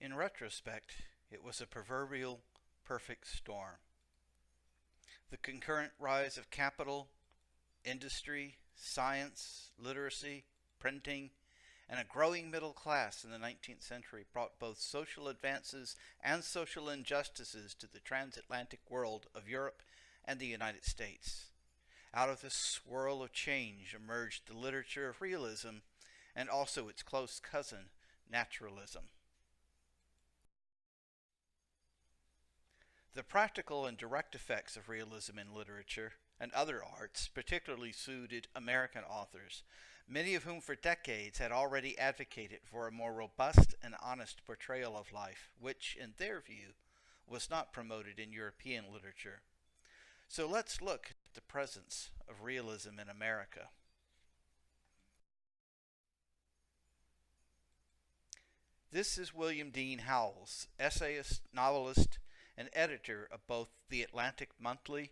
In retrospect, it was a proverbial perfect storm. The concurrent rise of capital, industry, science, literacy, printing, and a growing middle class in the 19th century brought both social advances and social injustices to the transatlantic world of Europe and the United States. Out of this swirl of change emerged the literature of realism and also its close cousin, naturalism. The practical and direct effects of realism in literature and other arts particularly suited American authors, many of whom for decades had already advocated for a more robust and honest portrayal of life, which, in their view, was not promoted in European literature. So let's look at the presence of realism in America. This is William Dean Howells, essayist, novelist, and editor of both the Atlantic Monthly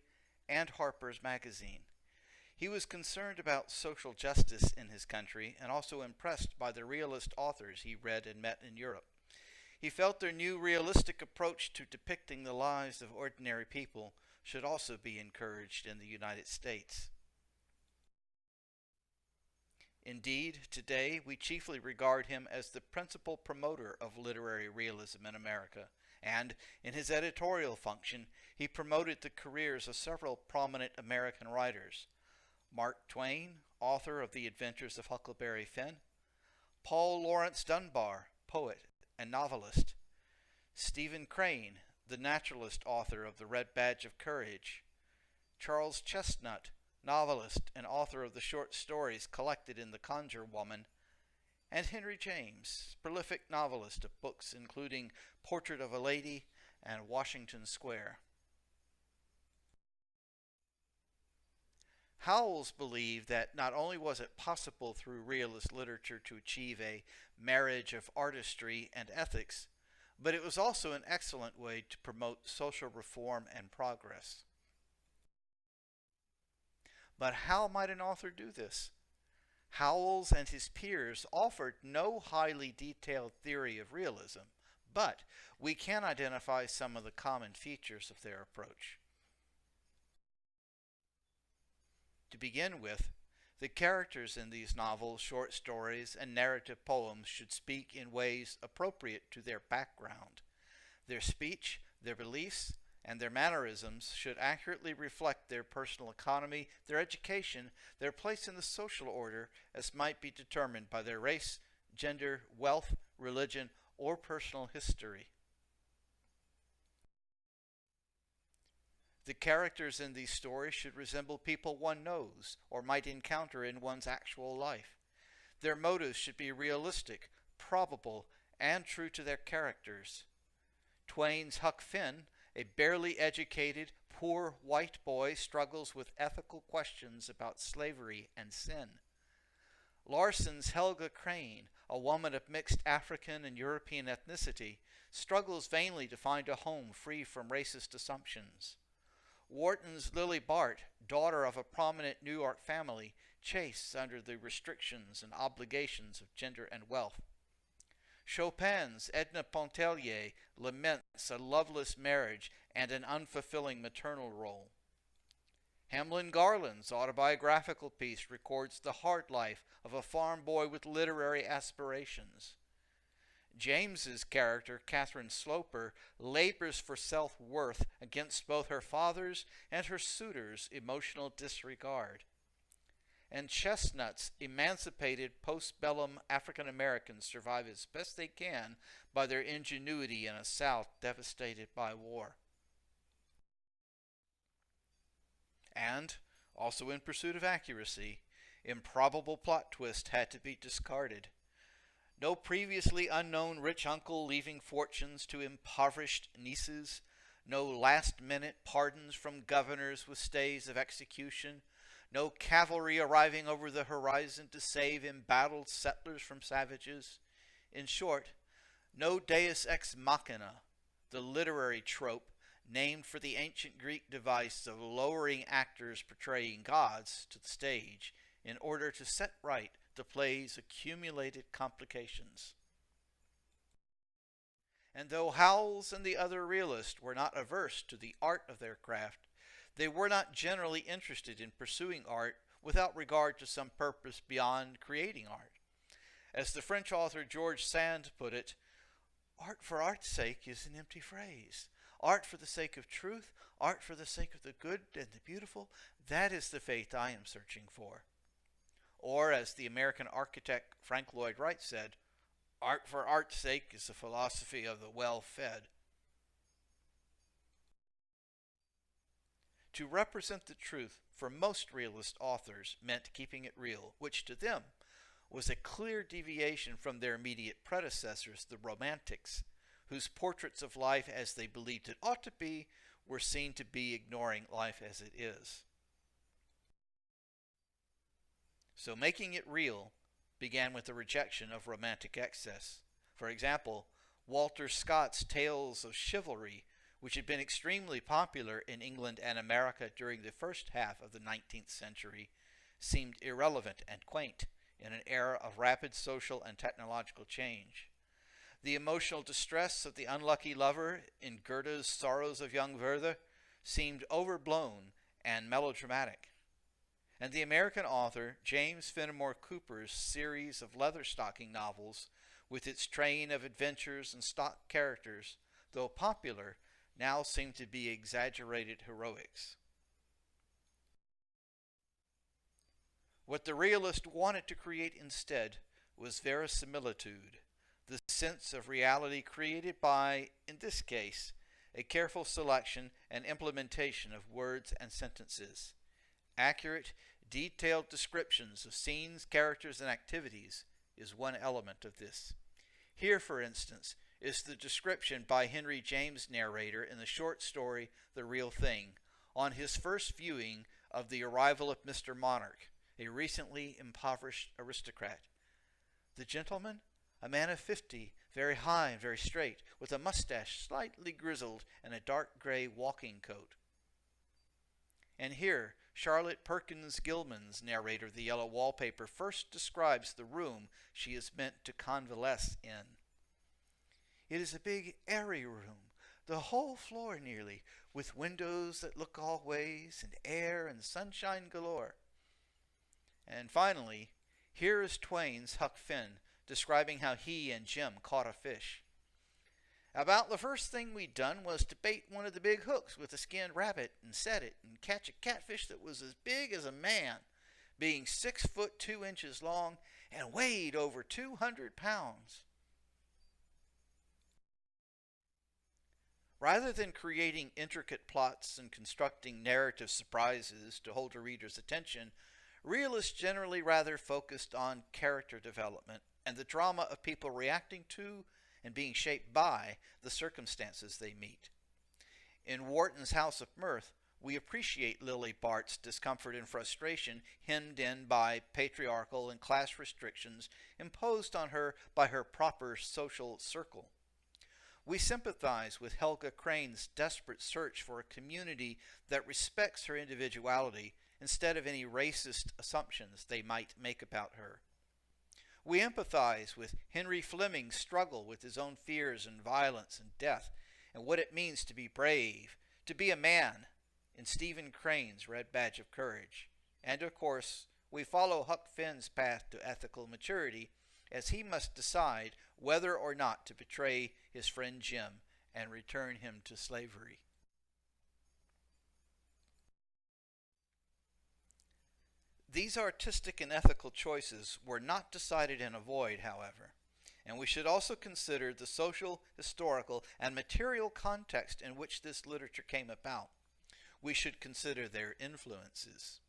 and Harper's Magazine. He was concerned about social justice in his country and also impressed by the realist authors he read and met in Europe. He felt their new realistic approach to depicting the lives of ordinary people should also be encouraged in the United States. Indeed, today we chiefly regard him as the principal promoter of literary realism in America, and in his editorial function he promoted the careers of several prominent American writers: Mark Twain, author of The Adventures of Huckleberry Finn; Paul Laurence Dunbar, poet and novelist; Stephen Crane, the naturalist author of The Red Badge of Courage; Charles Chesnutt, novelist and author of the short stories collected in The Conjure Woman; and Henry James, prolific novelist of books including Portrait of a Lady and Washington Square. Howells believed that not only was it possible through realist literature to achieve a marriage of artistry and ethics, but it was also an excellent way to promote social reform and progress. But how might an author do this? Howells and his peers offered no highly detailed theory of realism, but we can identify some of the common features of their approach. To begin with, the characters in these novels, short stories, and narrative poems should speak in ways appropriate to their background. Their speech, their beliefs, and their mannerisms should accurately reflect their personal economy, their education, their place in the social order as might be determined by their race, gender, wealth, religion, or personal history. The characters in these stories should resemble people one knows or might encounter in one's actual life. Their motives should be realistic, probable, and true to their characters. Twain's Huck Finn, a barely educated, poor white boy, struggles with ethical questions about slavery and sin. Larson's Helga Crane, a woman of mixed African and European ethnicity, struggles vainly to find a home free from racist assumptions. Wharton's Lily Bart, daughter of a prominent New York family, chafes under the restrictions and obligations of gender and wealth. Chopin's Edna Pontellier laments a loveless marriage and an unfulfilling maternal role. Hamlin Garland's autobiographical piece records the hard life of a farm boy with literary aspirations. James's character, Catherine Sloper, labors for self-worth against both her father's and her suitor's emotional disregard. And Chestnut's emancipated post-bellum African Americans survive as best they can by their ingenuity in a South devastated by war. And, also in pursuit of accuracy, improbable plot twist had to be discarded. No previously unknown rich uncle leaving fortunes to impoverished nieces, no last-minute pardons from governors with stays of execution, no cavalry arriving over the horizon to save embattled settlers from savages. In short, no deus ex machina, the literary trope named for the ancient Greek device of lowering actors portraying gods to the stage in order to set right the play's accumulated complications. And though Howells and the other realists were not averse to the art of their craft, they were not generally interested in pursuing art without regard to some purpose beyond creating art. As the French author George Sand put it, art for art's sake is an empty phrase. Art for the sake of truth, art for the sake of the good and the beautiful, that is the faith I am searching for. Or, as the American architect Frank Lloyd Wright said, art for art's sake is the philosophy of the well-fed. To represent the truth for most realist authors meant keeping it real, which to them was a clear deviation from their immediate predecessors, the Romantics, whose portraits of life as they believed it ought to be were seen to be ignoring life as it is. So making it real began with the rejection of romantic excess. For example, Walter Scott's Tales of Chivalry, which had been extremely popular in England and America during the first half of the 19th century, seemed irrelevant and quaint in an era of rapid social and technological change. The emotional distress of the unlucky lover in Goethe's Sorrows of Young Werther seemed overblown and melodramatic. And the American author James Fenimore Cooper's series of leatherstocking novels, with its train of adventures and stock characters, though popular, now seemed to be exaggerated heroics. What the realist wanted to create instead was verisimilitude, the sense of reality created by, in this case, a careful selection and implementation of words and sentences. Accurate, detailed descriptions of scenes, characters, and activities is one element of this. Here, for instance, is the description by Henry James' narrator in the short story The Real Thing, on his first viewing of the arrival of Mr. Monarch, a recently impoverished aristocrat. The gentleman, a man of 50, very high and very straight, with a mustache slightly grizzled and a dark gray walking coat. And here, Charlotte Perkins Gilman's narrator of The Yellow Wallpaper first describes the room she is meant to convalesce in. It is a big, airy room, the whole floor nearly, with windows that look all ways, and air and sunshine galore. And finally, here is Twain's Huck Finn, describing how he and Jim caught a fish. About the first thing we'd done was to bait one of the big hooks with a skinned rabbit and set it and catch a catfish that was as big as a man, being 6 foot 2 inches long and weighed over 200 pounds. Rather than creating intricate plots and constructing narrative surprises to hold a reader's attention, realists generally rather focused on character development and the drama of people reacting to and being shaped by the circumstances they meet. In Wharton's House of Mirth, we appreciate Lily Bart's discomfort and frustration hemmed in by patriarchal and class restrictions imposed on her by her proper social circle. We sympathize with Helga Crane's desperate search for a community that respects her individuality instead of any racist assumptions they might make about her. We empathize with Henry Fleming's struggle with his own fears and violence and death, and what it means to be brave, to be a man, in Stephen Crane's Red Badge of Courage. And of course, we follow Huck Finn's path to ethical maturity as he must decide whether or not to betray his friend Jim and return him to slavery. These artistic and ethical choices were not decided in a void, however, and we should also consider the social, historical, and material context in which this literature came about. We should consider their influences.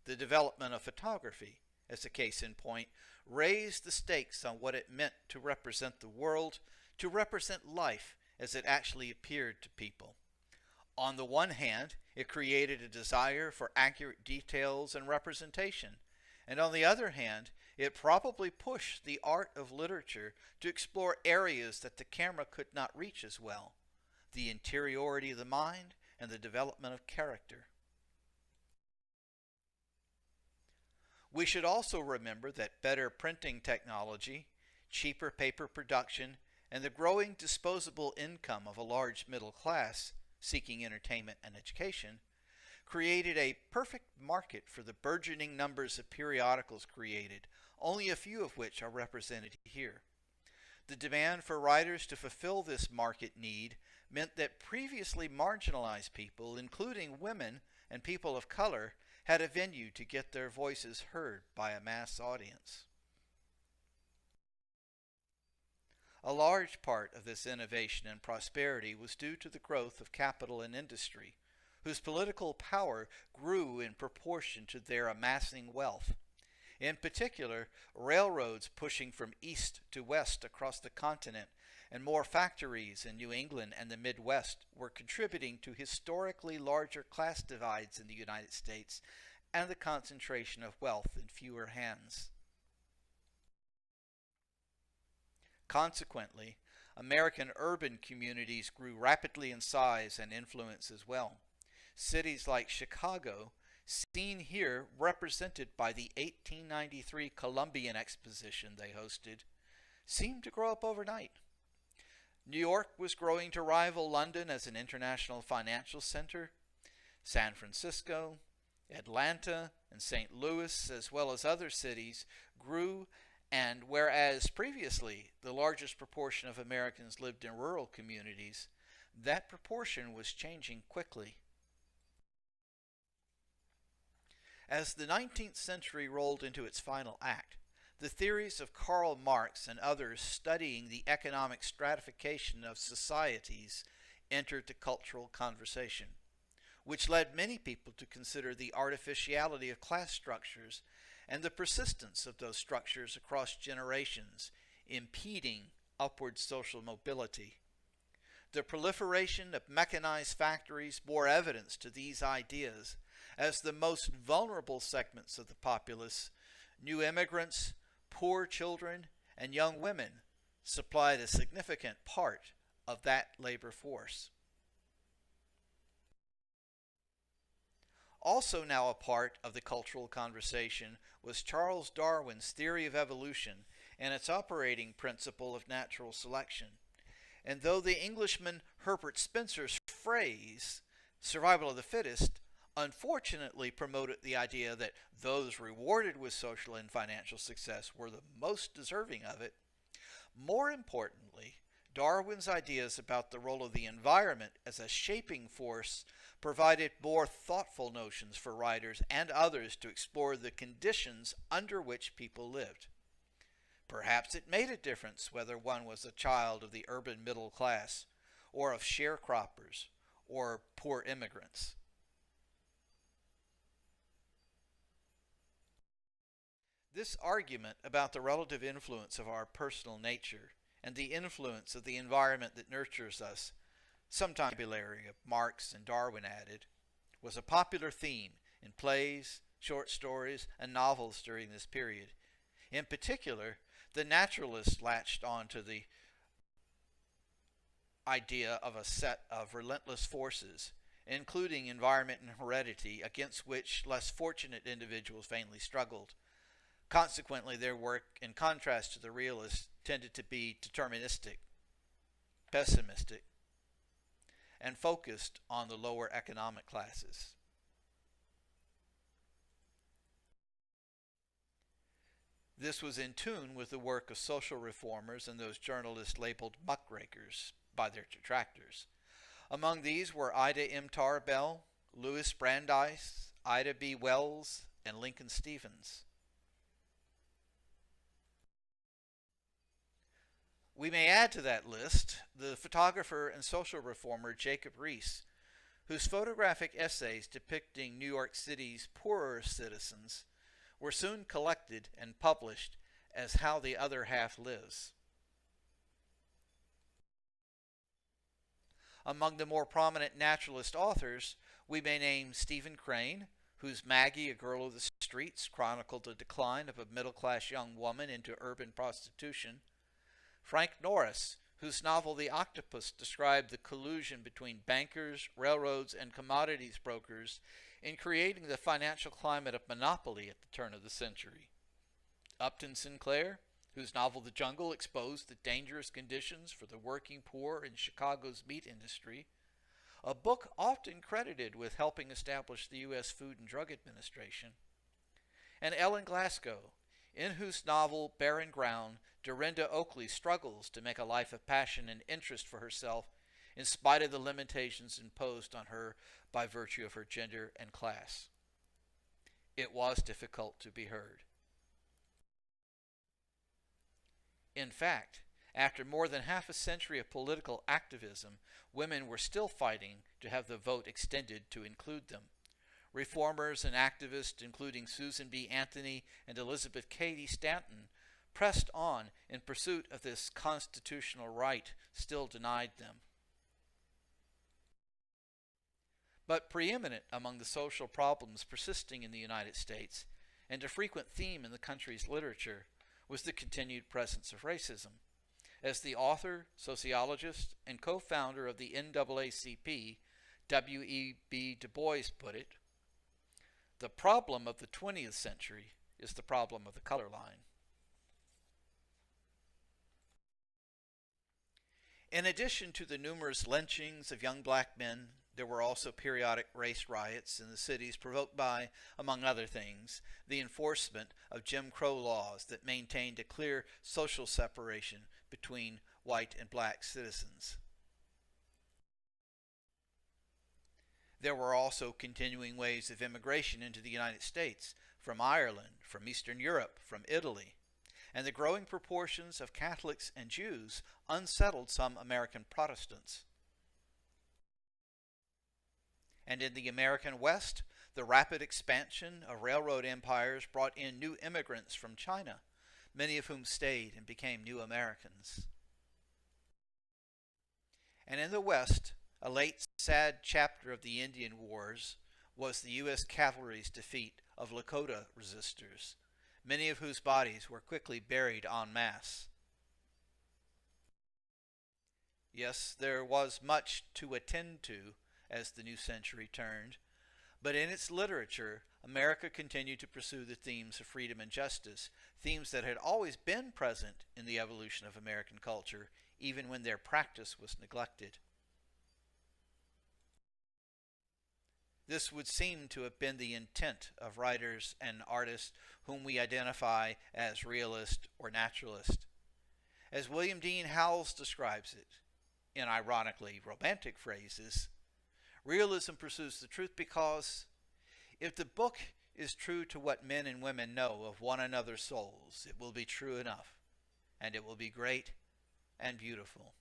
The development of photography, as a case in point, raised the stakes on what it meant to represent the world, to represent life as it actually appeared to people. On the one hand, it created a desire for accurate details and representation, and on the other hand, it probably pushed the art of literature to explore areas that the camera could not reach as well, the interiority of the mind and the development of character. We should also remember that better printing technology, cheaper paper production, and the growing disposable income of a large middle class seeking entertainment and education created a perfect market for the burgeoning numbers of periodicals created, only a few of which are represented here. The demand for writers to fulfill this market need meant that previously marginalized people, including women and people of color, had a venue to get their voices heard by a mass audience. A large part of this innovation and prosperity was due to the growth of capital and industry, whose political power grew in proportion to their amassing wealth. In particular, railroads pushing from east to west across the continent and more factories in New England and the Midwest were contributing to historically larger class divides in the United States and the concentration of wealth in fewer hands. Consequently, American urban communities grew rapidly in size and influence as well. Cities like Chicago, seen here represented by the 1893 Columbian Exposition they hosted, seemed to grow up overnight. New York was growing to rival London as an international financial center. San Francisco, Atlanta, and St. Louis, as well as other cities, grew, and whereas previously the largest proportion of Americans lived in rural communities, that proportion was changing quickly. As the 19th century rolled into its final act, the theories of Karl Marx and others studying the economic stratification of societies entered the cultural conversation, which led many people to consider the artificiality of class structures and the persistence of those structures across generations, impeding upward social mobility. The proliferation of mechanized factories bore evidence to these ideas, as the most vulnerable segments of the populace, new immigrants, poor children, and young women, supplied a significant part of that labor force. Also now a part of the cultural conversation was Charles Darwin's theory of evolution and its operating principle of natural selection. And though the Englishman Herbert Spencer's phrase, survival of the fittest, unfortunately promoted the idea that those rewarded with social and financial success were the most deserving of it, more importantly, Darwin's ideas about the role of the environment as a shaping force provided more thoughtful notions for writers and others to explore the conditions under which people lived. Perhaps it made a difference whether one was a child of the urban middle class, or of sharecroppers, or poor immigrants. This argument about the relative influence of our personal nature and the influence of the environment that nurtures us, sometimes vocabulary of Marx and Darwin added, was a popular theme in plays, short stories, and novels during this period. In particular, the naturalists latched on to the idea of a set of relentless forces, including environment and heredity, against which less fortunate individuals vainly struggled. Consequently, their work, in contrast to the realists, tended to be deterministic, pessimistic, and focused on the lower economic classes. This was in tune with the work of social reformers and those journalists labeled muckrakers by their detractors. Among these were Ida M. Tarbell, Louis Brandeis, Ida B. Wells, and Lincoln Stevens. We may add to that list the photographer and social reformer Jacob Riis, whose photographic essays depicting New York City's poorer citizens were soon collected and published as How the Other Half Lives. Among the more prominent naturalist authors, we may name Stephen Crane, whose Maggie, a Girl of the Streets, chronicled the decline of a middle-class young woman into urban prostitution, Frank Norris, whose novel The Octopus described the collusion between bankers, railroads, and commodities brokers in creating the financial climate of monopoly at the turn of the century. Upton Sinclair, whose novel The Jungle exposed the dangerous conditions for the working poor in Chicago's meat industry, a book often credited with helping establish the U.S. Food and Drug Administration, and Ellen Glasgow, in whose novel Barren Ground, Dorinda Oakley struggles to make a life of passion and interest for herself in spite of the limitations imposed on her by virtue of her gender and class. It was difficult to be heard. In fact, after more than half a century of political activism, women were still fighting to have the vote extended to include them. Reformers and activists, including Susan B. Anthony and Elizabeth Cady Stanton, pressed on in pursuit of this constitutional right still denied them. But preeminent among the social problems persisting in the United States, and a frequent theme in the country's literature, was the continued presence of racism. As the author, sociologist, and co-founder of the NAACP, W.E.B. Du Bois, put it, "The problem of the 20th century is the problem of the color line." In addition to the numerous lynchings of young black men, there were also periodic race riots in the cities provoked by, among other things, the enforcement of Jim Crow laws that maintained a clear social separation between white and black citizens. There were also continuing waves of immigration into the United States, from Ireland, from Eastern Europe, from Italy, and the growing proportions of Catholics and Jews unsettled some American Protestants. And in the American West, the rapid expansion of railroad empires brought in new immigrants from China, many of whom stayed and became new Americans. And in the West, a late sad chapter of the Indian Wars was the U.S. cavalry's defeat of Lakota resistors, many of whose bodies were quickly buried en masse. Yes, there was much to attend to as the new century turned, but in its literature, America continued to pursue the themes of freedom and justice, themes that had always been present in the evolution of American culture, even when their practice was neglected. This would seem to have been the intent of writers and artists whom we identify as realist or naturalist. As William Dean Howells describes it, in ironically romantic phrases, realism pursues the truth because if the book is true to what men and women know of one another's souls, it will be true enough, and it will be great and beautiful.